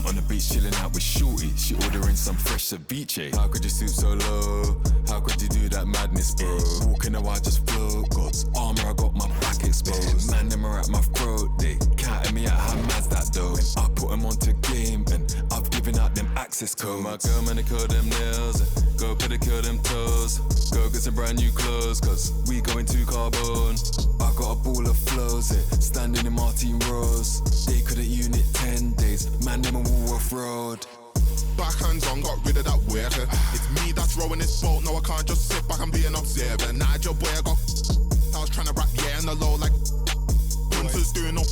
On the beach chilling out with Shorty, she ordering some fresh ceviche. How could you stoop so low? How could you do that madness, bro? Walking a while just float. God's armor, I got my back exposed. Man, them are at my throat. They counting me out, how mad's that though? I put them onto game and I've given out them access codes. My girl, man, curl them nails and go pedicure them toes. Go get some brand new clothes, cause we going to Carbone. I got a ball of flows, standing in Martin Rose. They couldn't unit 10 days, man, them a wall off road. Backhands on, got rid of that worker. It's me that's rowing this boat, no I can't just sit back and be an observer. Nigel boy, I was trying to rap, yeah, on the low like Hunters doing no.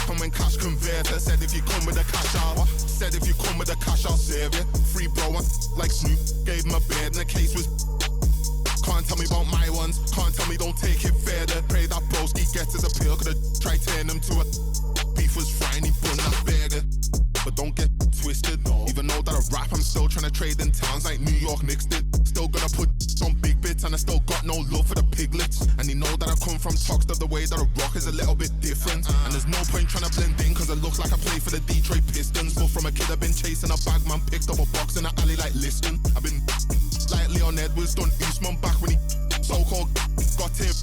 Come when cash converter, said if you come with a cash out. Said if you come with a cash I'll serve you. Free bro, like Snoop, gave him a beard and the case was. Can't tell me about my ones, can't tell me don't take it further. Pray that broski gets his appeal, could've tried turn him to a. Beef was frying, he bun that burger. But don't get twisted, even though that I rap, I'm still trying to trade in towns like New York Knicks did. Still gonna put on big bits and I still got no love for the piglets. And you know that I come from Toxteth, the way that I rock is a little bit different. And there's no point trying to blend in, cause it looks like I play for the Detroit Pistons. But from a kid I've been chasing a bag, man, picked up a box in the alley like Liston. I've been like Leon Edwards, done Eastman back when he so-called got him.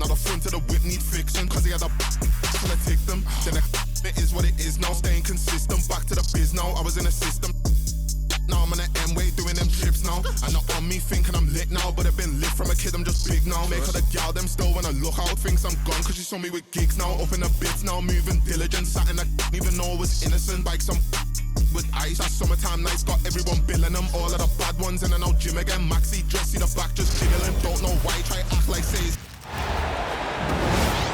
Now the front of the whip need fixing, cause he had a till I tick them. Then it is what it is now, staying consistent. Back to the biz now, I was in a system. Now I'm on an M-way doing them trips now. And not on me thinking I'm lit now, but I've been lit from a kid, I'm just big now. Make her the gal, them still when I look out, thinks I'm gone, cause she saw me with gigs now. Up in the bits now, moving diligent, something I didn't even know was innocent. Like some with ice, that summertime nights got everyone billing them. All of the bad ones in and out gym again. Maxi dress, see the back just jiggling. Don't know why, try act like says.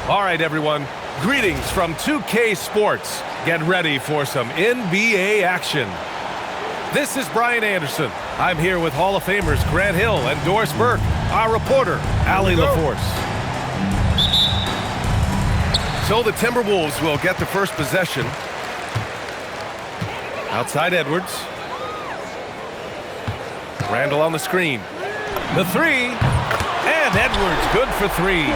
All right, everyone. Greetings from 2K Sports. Get ready for some NBA action. This is Brian Anderson. I'm here with Hall of Famers Grant Hill and Doris Burke, our reporter, Allie LaForce. So the Timberwolves will get the first possession. Outside Edwards. Randall on the screen. The three. And Edwards, good for three.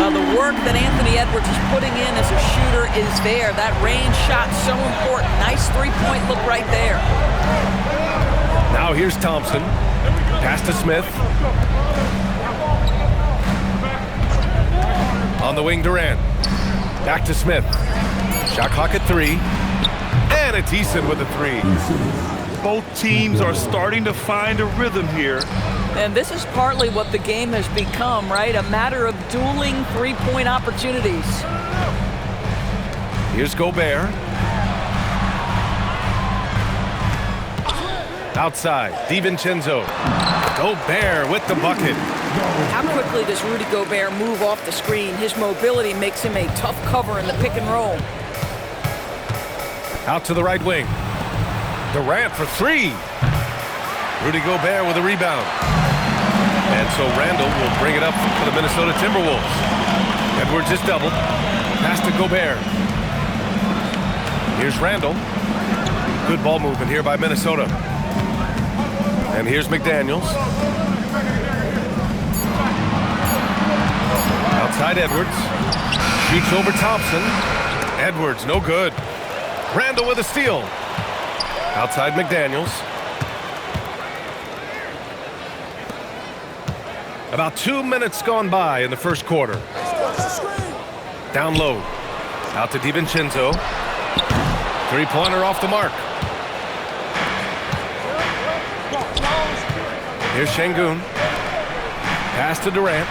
The work that Anthony Edwards is putting in as a shooter is there. That range shot so important. Nice three-point look right there. Now here's Thompson. Pass to Smith. On the wing, Durant. Back to Smith. Shot clock at 3. And it's Eason with a 3. Both teams are starting to find a rhythm here. And this is partly what the game has become, right? A matter of dueling three-point opportunities. Here's Gobert. Outside, DiVincenzo. Gobert with the bucket. How quickly does Rudy Gobert move off the screen? His mobility makes him a tough cover in the pick and roll. Out to the right wing. Durant for 3. Rudy Gobert with a rebound. And so Randall will bring it up for the Minnesota Timberwolves. Edwards is doubled. Pass to Gobert. Here's Randall. Good ball movement here by Minnesota. And here's McDaniels. Outside Edwards. Shoots over Thompson. Edwards, no good. Randall with a steal. Outside McDaniels. About 2 minutes gone by in the first quarter. Down low. Out to DiVincenzo. Three-pointer off the mark. Here's Şengün. Pass to Durant.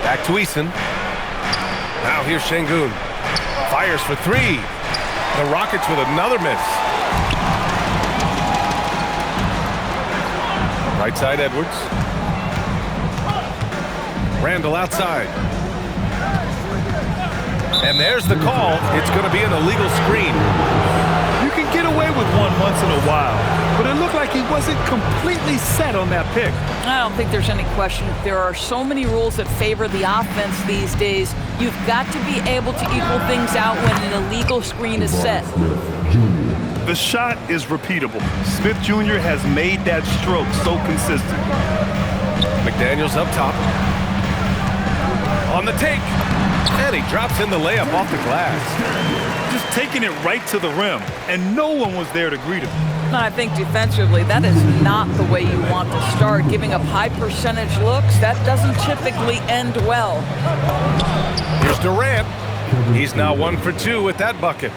Back to Eason. Now here's Şengün. Fires for 3. The Rockets with another miss. Right side Edwards. Randall outside. And there's the call. It's going to be an illegal screen. You can get away with one once in a while, but it looked like he wasn't completely set on that pick. I don't think there's any question. There are so many rules that favor the offense these days. You've got to be able to equal things out when an illegal screen is set. The shot is repeatable. Smith Jr. has made that stroke so consistent. McDaniels up top. On the take. And he drops in the layup off the glass. Just taking it right to the rim, and no one was there to greet him. And I think defensively, that is not the way you want to start. Giving up high percentage looks, that doesn't typically end well. Here's Durant. He's now 1 for 2 with that bucket.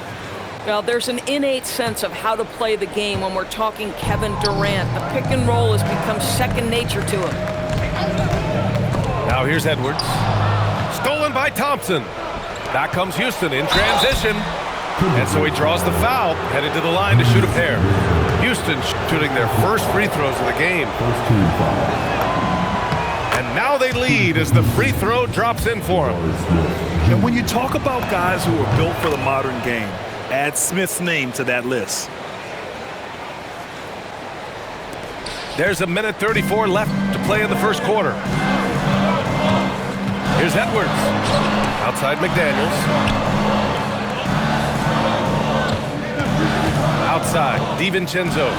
Well, there's an innate sense of how to play the game when we're talking Kevin Durant. The pick and roll has become second nature to him. Now here's Edwards. Stolen by Thompson. Back comes Houston in transition. And so he draws the foul, headed to the line to shoot a pair. Houston shooting their first free throws of the game. And now they lead as the free throw drops in for them. And when you talk about guys who are built for the modern game, add Smith's name to that list. There's 1:34 left to play in the first quarter. Here's Edwards. Outside McDaniels. Outside, DiVincenzo.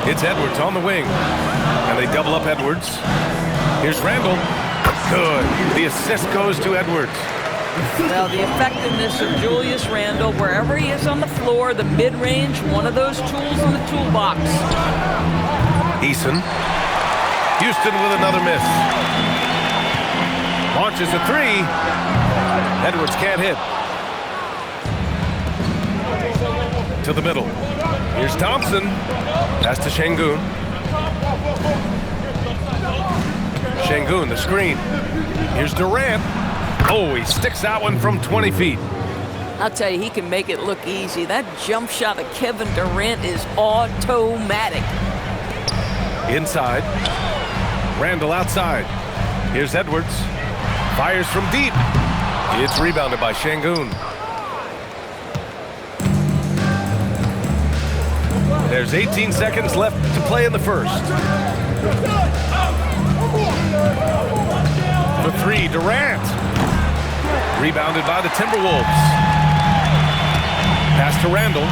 It's Edwards on the wing. And they double up Edwards. Here's Randall. Good. The assist goes to Edwards. Well, the effectiveness of Julius Randle, wherever he is on the floor, the mid-range, one of those tools in the toolbox. Eason. Houston with another miss. Launches a three. Edwards can't hit. To the middle. Here's Thompson. Pass to Şengün. Şengün, the screen. Here's Durant. Oh, he sticks that one from 20 feet. I'll tell you, he can make it look easy. That jump shot of Kevin Durant is automatic. Inside. Randall outside. Here's Edwards. Fires from deep. It's rebounded by Şengün. There's 18 seconds left to play in the first. For three, Durant. Rebounded by the Timberwolves. Pass to Randall.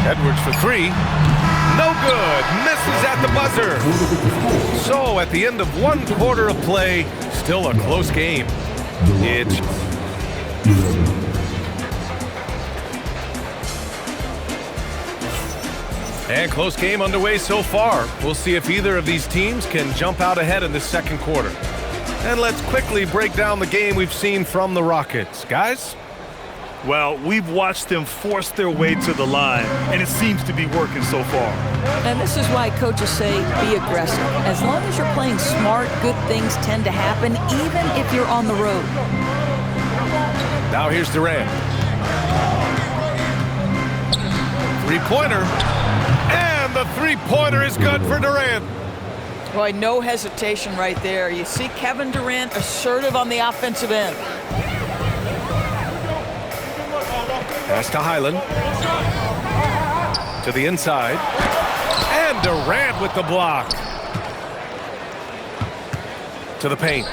Edwards for three. No good. Misses at the buzzer. So at the end of 1 quarter of play, still a close game. It's and close game underway so far. We'll see if either of these teams can jump out ahead in the second quarter. And let's quickly break down the game we've seen from the Rockets. Guys? Well, we've watched them force their way to the line, and it seems to be working so far. And this is why coaches say be aggressive. As long as you're playing smart, good things tend to happen, even if you're on the road. Now here's Durant. Three-pointer. And the three-pointer is good for Durant. Boy, no hesitation right there. You see Kevin Durant assertive on the offensive end. Pass to Highland. To the inside. And Durant with the block. To the paint.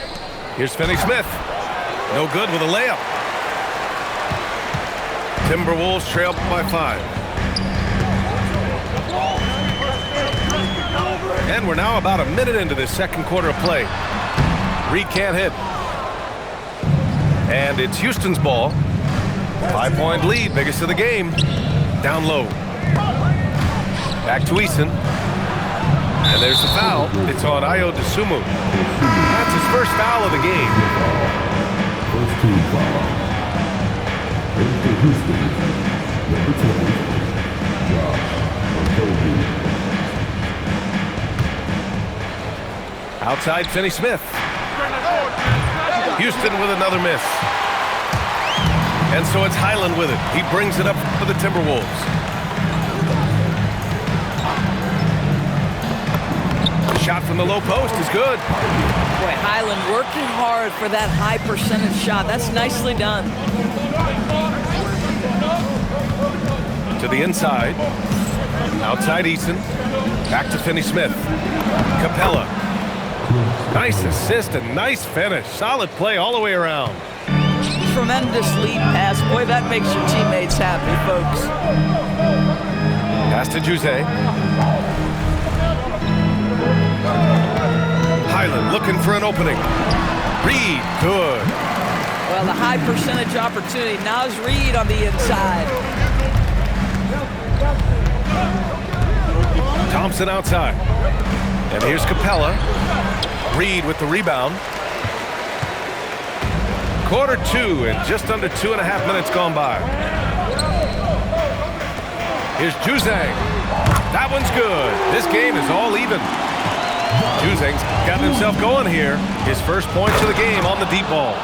Here's Finney-Smith. No good with a layup. Timberwolves trail by 5. And we're now about a minute into this second quarter of play. Reed can't hit. And it's Houston's ball. 5-point lead, biggest of the game. Down low. Back to Eason. And there's the foul. It's on Ayo Dosunmu. That's his first foul of the game. First team foul. For Houston, number 20, Josh Okogie. Outside Finney-Smith. Houston with another miss. And so it's Highland with it. He brings it up for the Timberwolves. Shot from the low post is good. Boy, Highland working hard for that high percentage shot. That's nicely done. To the inside. Outside Eason. Back to Finney-Smith. Capella. Nice assist and nice finish. Solid play all the way around. Tremendous lead pass. Boy, that makes your teammates happy, folks. Pass to Jose. Highland looking for an opening. Reed, good. Well, the high percentage opportunity. Naz Reid on the inside. Thompson outside. And here's Capella. Reid with the rebound. Quarter 2 and just under 2.5 minutes gone by. Here's Juzang. That one's good. This game is all even. Juzang's got himself going here. His first points of the game on the deep ball.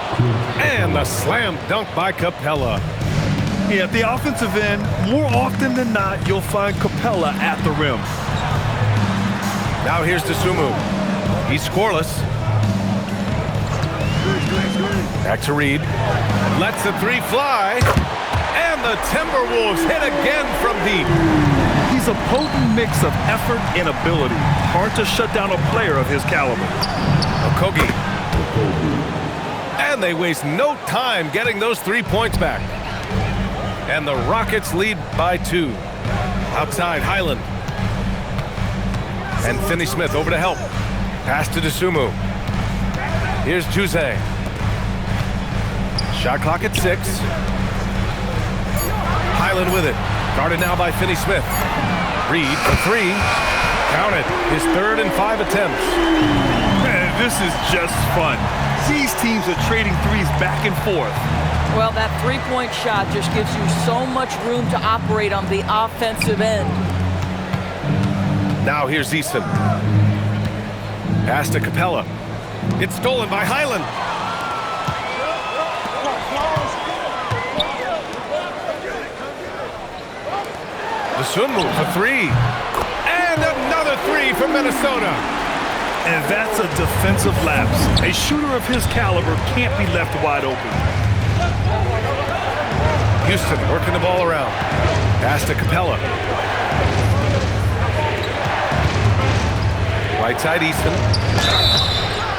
And the slam dunk by Capella. Yeah, at the offensive end, more often than not, you'll find Capella at the rim. Now here's Dosunmu. He's scoreless. Back to Reid. Lets the three fly. And the Timberwolves hit again from deep. He's a potent mix of effort and ability. Hard to shut down a player of his caliber. Okogie. And they waste no time getting those 3 points back. And the Rockets lead by 2. Outside, Highland. And Finney-Smith over to help. Pass to Dosunmu. Here's Juzang. Shot clock at 6. Highland with it. Guarded now by Finney-Smith. Reid for 3. Counted. His 3rd and 5 attempts. Man, this is just fun. These teams are trading threes back and forth. Well, that three-point shot just gives you so much room to operate on the offensive end. Now here's Easton. Pass to Capella. It's stolen by Highland. Dosunmu for 3. And another 3 from Minnesota. And that's a defensive lapse. A shooter of his caliber can't be left wide open. Houston working the ball around. Pass to Capella. Right side Easton.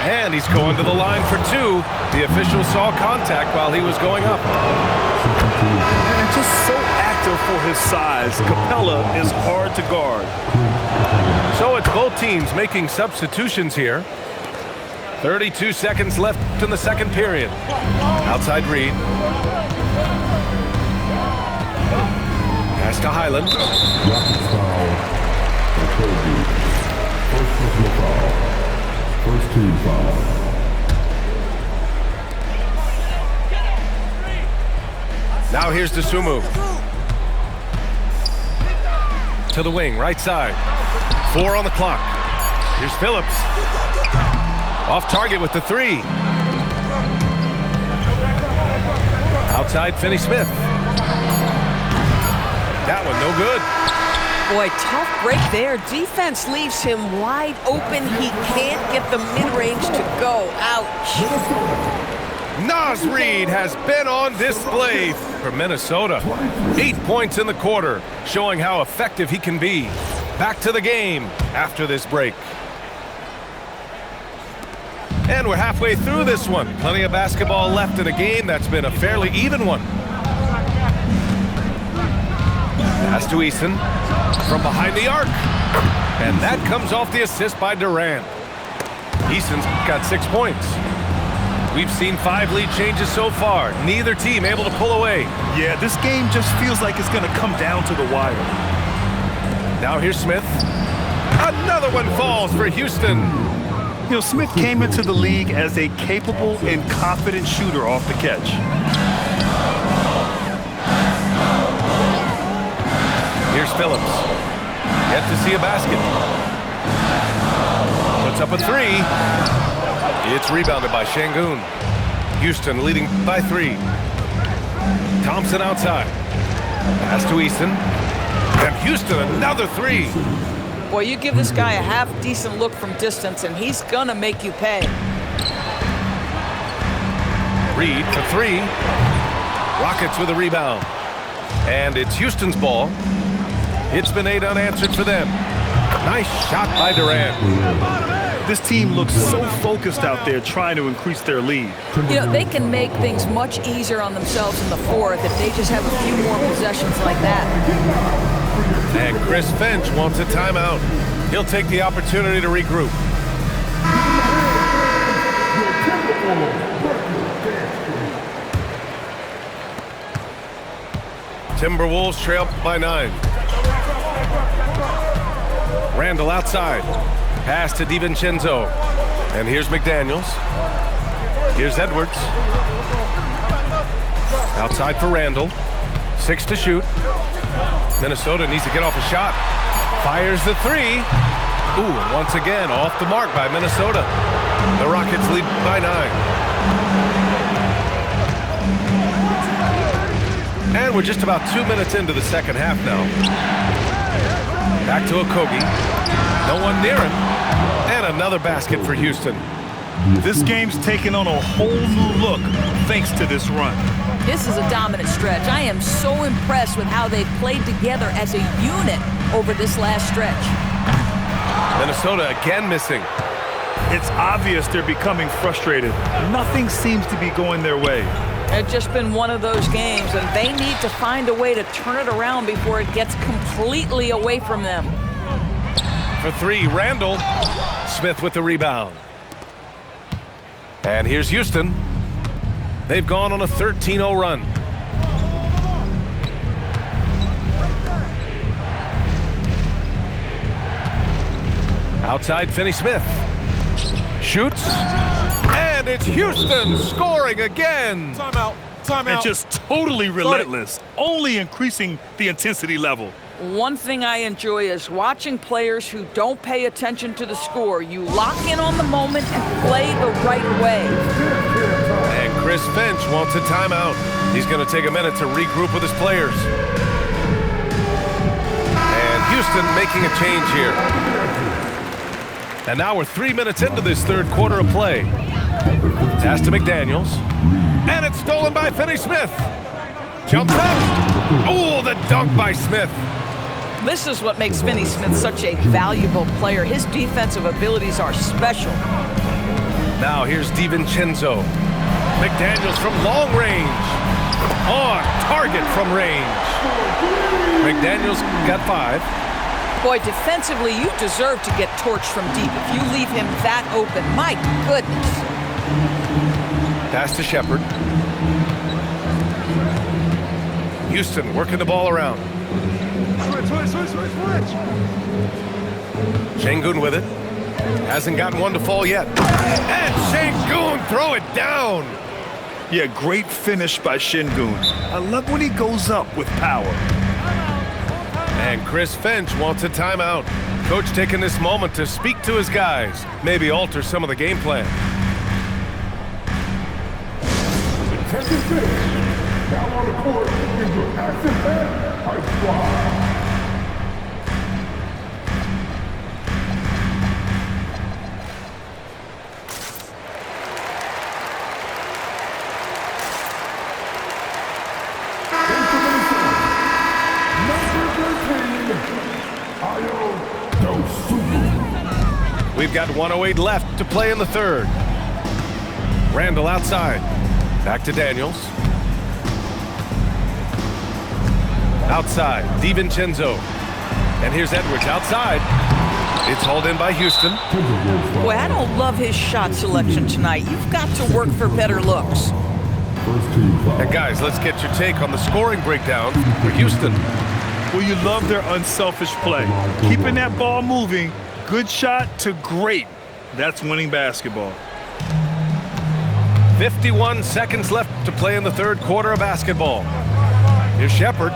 And he's going to the line for 2. The official saw contact while he was going up. And just so active for his size, Capella is hard to guard. So it's both teams making substitutions here. 32 seconds left in the second period. Outside Reid. Pass to Highland. Rockets foul. Okogie. First personal foul. First team foul. Now here's Dosunmu. To the wing, right side. 4 on the clock. Here's Phillips. Off target with the 3. Outside Finney-Smith. That one no good. Boy, tough break there. Defense leaves him wide open. He can't get the mid-range to go. Ouch. Naz Reid has been on display for Minnesota. 8 points in the quarter, showing how effective he can be. Back to the game after this break. And we're halfway through this one. Plenty of basketball left in a game that's been a fairly even one. Pass to Easton from behind the arc. And that comes off the assist by Durant. Easton's got 6 points. We've seen 5 lead changes so far. Neither team able to pull away. Yeah, this game just feels like it's going to come down to the wire. Now here's Smith. Another one falls for Houston. You know, Smith came into the league as a capable and confident shooter off the catch. Here's Phillips. Yet to see a basket. Puts up a 3. It's rebounded by Şengün. Houston leading by 3. Thompson outside. Pass to Easton. And Houston another 3. Boy, you give this guy a half-decent look from distance, and he's gonna make you pay. Reid for 3. Rockets with a rebound. And it's Houston's ball. It's been 8 unanswered for them. Nice shot by Durant. This team looks so focused out there trying to increase their lead. You know, they can make things much easier on themselves in the fourth if they just have a few more possessions like that. And Chris Finch wants a timeout. He'll take the opportunity to regroup. Timberwolves trail by 9. Randall outside. Pass to DiVincenzo. And here's McDaniels. Here's Edwards. Outside for Randall. 6 to shoot. Minnesota needs to get off a shot. Fires the 3. Ooh, and once again, off the mark by Minnesota. The Rockets lead by 9. And we're just about 2 minutes into the second half now. Back to Okogie. No one near him. And another basket for Houston. This game's taken on a whole new look thanks to this run. This is a dominant stretch. I am so impressed with how they've played together as a unit over this last stretch. Minnesota again missing. It's obvious they're becoming frustrated. Nothing seems to be going their way. It's just been one of those games, and they need to find a way to turn it around before it gets completely away from them. For 3, Randall. Smith with the rebound. And here's Houston. They've gone on a 13-0 run. Outside, Finney-Smith. Shoots. And it's Houston scoring again. Timeout. And just totally relentless, only increasing the intensity level. One thing I enjoy is watching players who don't pay attention to the score. You lock in on the moment and play the right way. And Chris Finch wants a timeout. He's going to take a minute to regroup with his players. And Houston making a change here. And now we're 3 minutes into this third quarter of play. Pass to McDaniels. And it's stolen by Finney-Smith. Jumps up. Oh, the dunk by Smith. This is what makes Finney-Smith such a valuable player. His defensive abilities are special. Now here's DiVincenzo. McDaniels from long range. On target from range. McDaniels got 5. Boy, defensively, you deserve to get torched from deep if you leave him that open. My goodness. Pass to Shepard. Houston working the ball around. Switch. Şengün with it. Hasn't gotten one to fall yet. And Şengün throw it down. Yeah, great finish by Şengün. I love when he goes up with power. And Chris Finch wants a timeout. Coach taking this moment to speak to his guys. Maybe alter some of the game plan. Second pitch. Down on the court is your passive head. High fly. We've got 1:08 left to play in the third. Randall outside. Back to Daniels. Outside, DiVincenzo. And here's Edwards outside. It's hauled in by Houston. Boy, I don't love his shot selection tonight. You've got to work for better looks. And guys, let's get your take on the scoring breakdown for Houston. Well, you love their unselfish play. Keeping that ball moving, good shot to great. That's winning basketball. 51 seconds left to play in the third quarter of basketball. Here's Shepard.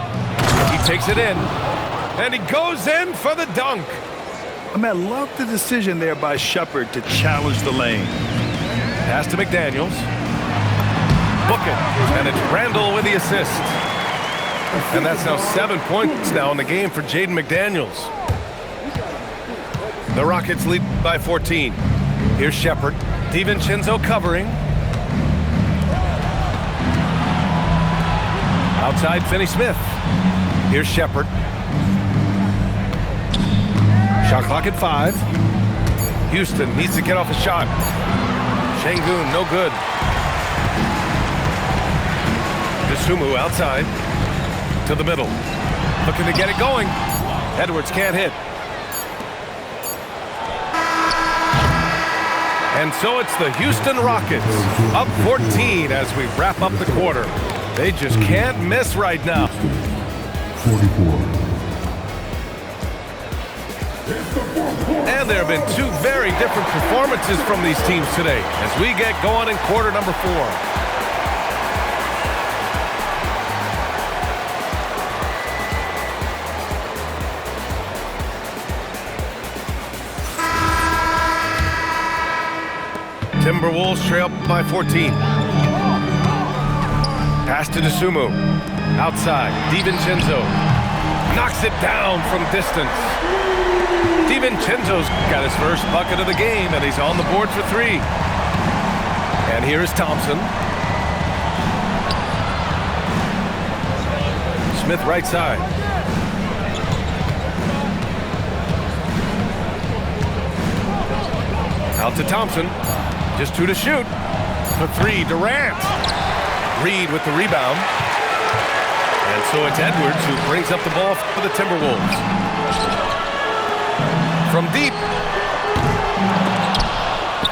He takes it in. And he goes in for the dunk. I love the decision there by Shepard to challenge the lane. Pass to McDaniels. Book it. And it's Randall with the assist. And that's now 7 points now in the game for Jaden McDaniels. The Rockets lead by 14. Here's Shepard. DiVincenzo covering. Outside, Finney-Smith. Here's Shepard. Shot clock at 5. Houston needs to get off a shot. Şengün, no good. Dosunmu outside. To the middle. Looking to get it going. Edwards can't hit. And so it's the Houston Rockets, up 14 as we wrap up the quarter. They just can't miss right now. 44. And there have been two very different performances from these teams today as we get going in quarter number 4. Timberwolves trail by 14. Pass to DeSumo. Outside, DiVincenzo knocks it down from distance. DiVincenzo's got his first bucket of the game, and he's on the board for 3. And here's Thompson. Smith right side. Out to Thompson. Just 2 to shoot. For 3, Durant. Reed with the rebound. And so it's Edwards who brings up the ball for the Timberwolves. From deep.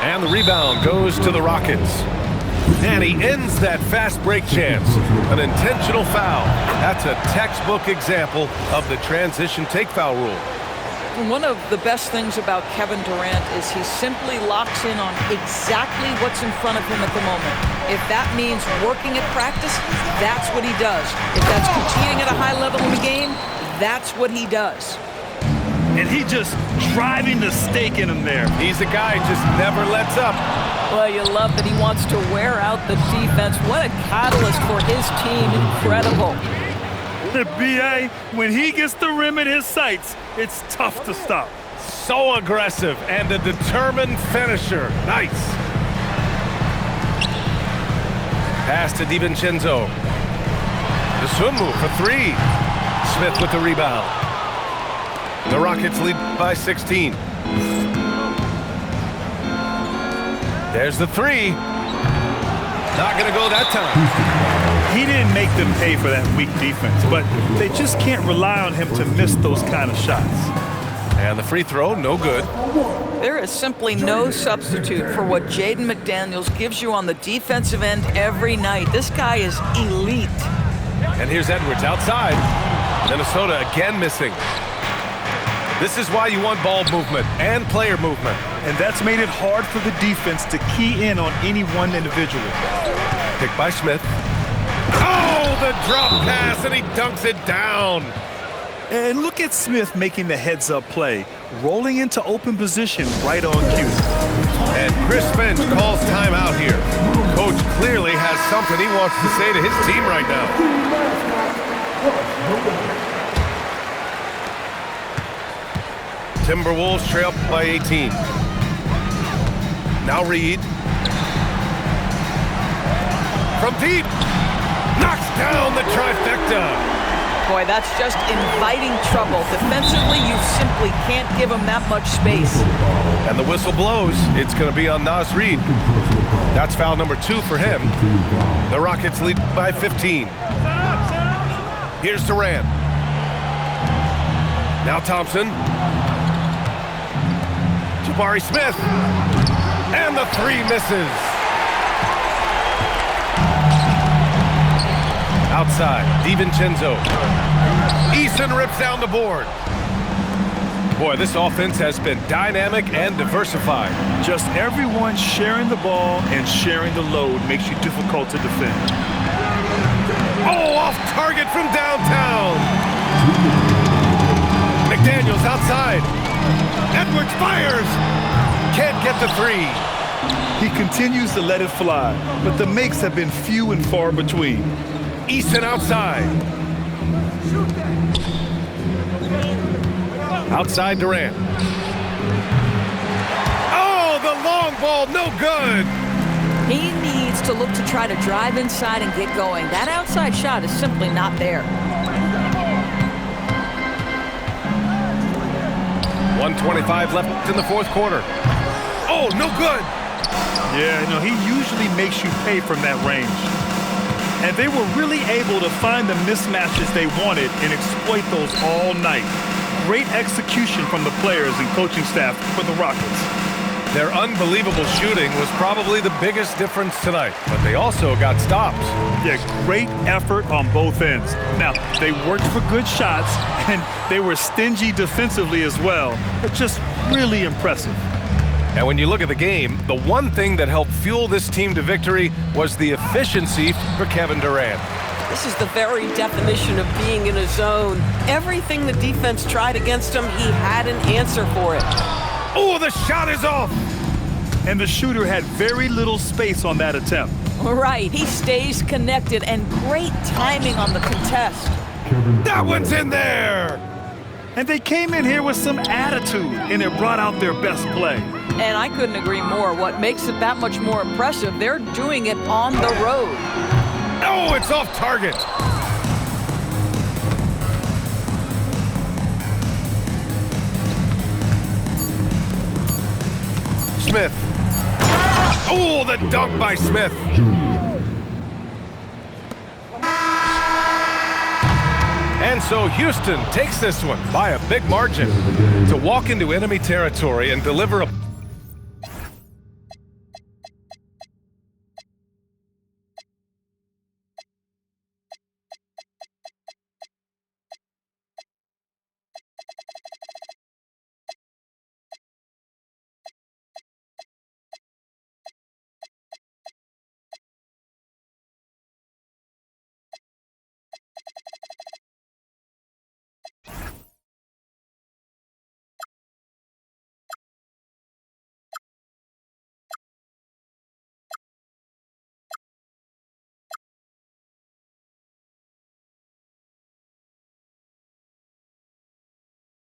And the rebound goes to the Rockets. And he ends that fast break chance. An intentional foul. That's a textbook example of the transition take foul rule. One of the best things about Kevin Durant is he simply locks in on exactly what's in front of him at the moment. If that means working at practice, that's what he does. If that's competing at a high level in the game, that's what he does. And he just driving the stake in him there. He's a guy who just never lets up. Well, you love that he wants to wear out the defense. What a catalyst for his team. Incredible. The BA, when he gets the rim in his sights, it's tough to stop. So aggressive and a determined finisher. Nice. Pass to DiVincenzo. DeSumo for 3. Smith with the rebound. The Rockets lead by 16. There's the 3. Not going to go that time. He didn't make them pay for that weak defense, but they just can't rely on him to miss those kind of shots. And the free throw, no good. There is simply no substitute for what Jaden McDaniels gives you on the defensive end every night. This guy is elite. And here's Edwards outside. Minnesota again missing. This is why you want ball movement and player movement. And that's made it hard for the defense to key in on any one individual. Picked by Smith. Oh, the drop pass, and he dunks it down. And look at Smith making the heads-up play, rolling into open position right on cue. And Chris Finch calls timeout here. Coach clearly has something he wants to say to his team right now. Timberwolves trail by 18. Now Reed. From deep. Knocks down the trifecta. Boy, that's just inviting trouble. Defensively, you simply can't give him that much space. And the whistle blows. It's going to be on Naz Reid. That's foul number 2 for him. The Rockets lead by 15. Here's Durant. Now Thompson. Jabari Smith. And the 3 misses. Outside, DiVincenzo. Eason rips down the board. Boy, this offense has been dynamic and diversified. Just everyone sharing the ball and sharing the load makes you difficult to defend. Oh, off target from downtown. McDaniels outside. Edwards fires. Can't get the 3. He continues to let it fly, but the makes have been few and far between. Eason outside. Outside Durant. Oh, the long ball, no good. He needs to look to try to drive inside and get going. That outside shot is simply not there. 1:25 left in the 4th quarter. Oh, no good. Yeah, no, he usually makes you pay from that range. And they were really able to find the mismatches they wanted and exploit those all night. Great execution from the players and coaching staff for the Rockets. Their unbelievable shooting was probably the biggest difference tonight, but they also got stops. Yeah, great effort on both ends. Now, they worked for good shots, and they were stingy defensively as well, but just really impressive. And when you look at the game, the one thing that helped fuel this team to victory was the efficiency for Kevin Durant. This is the very definition of being in a zone. Everything the defense tried against him, he had an answer for it. Oh, the shot is off! And the shooter had very little space on that attempt. Right, he stays connected, and great timing on the contest. That one's in there! And they came in here with some attitude, and it brought out their best play. And I couldn't agree more. What makes it that much more impressive, they're doing it on the road. Oh, it's off target! Smith. Oh, the dunk by Smith. And so Houston takes this one by a big margin. To walk into enemy territory and deliver a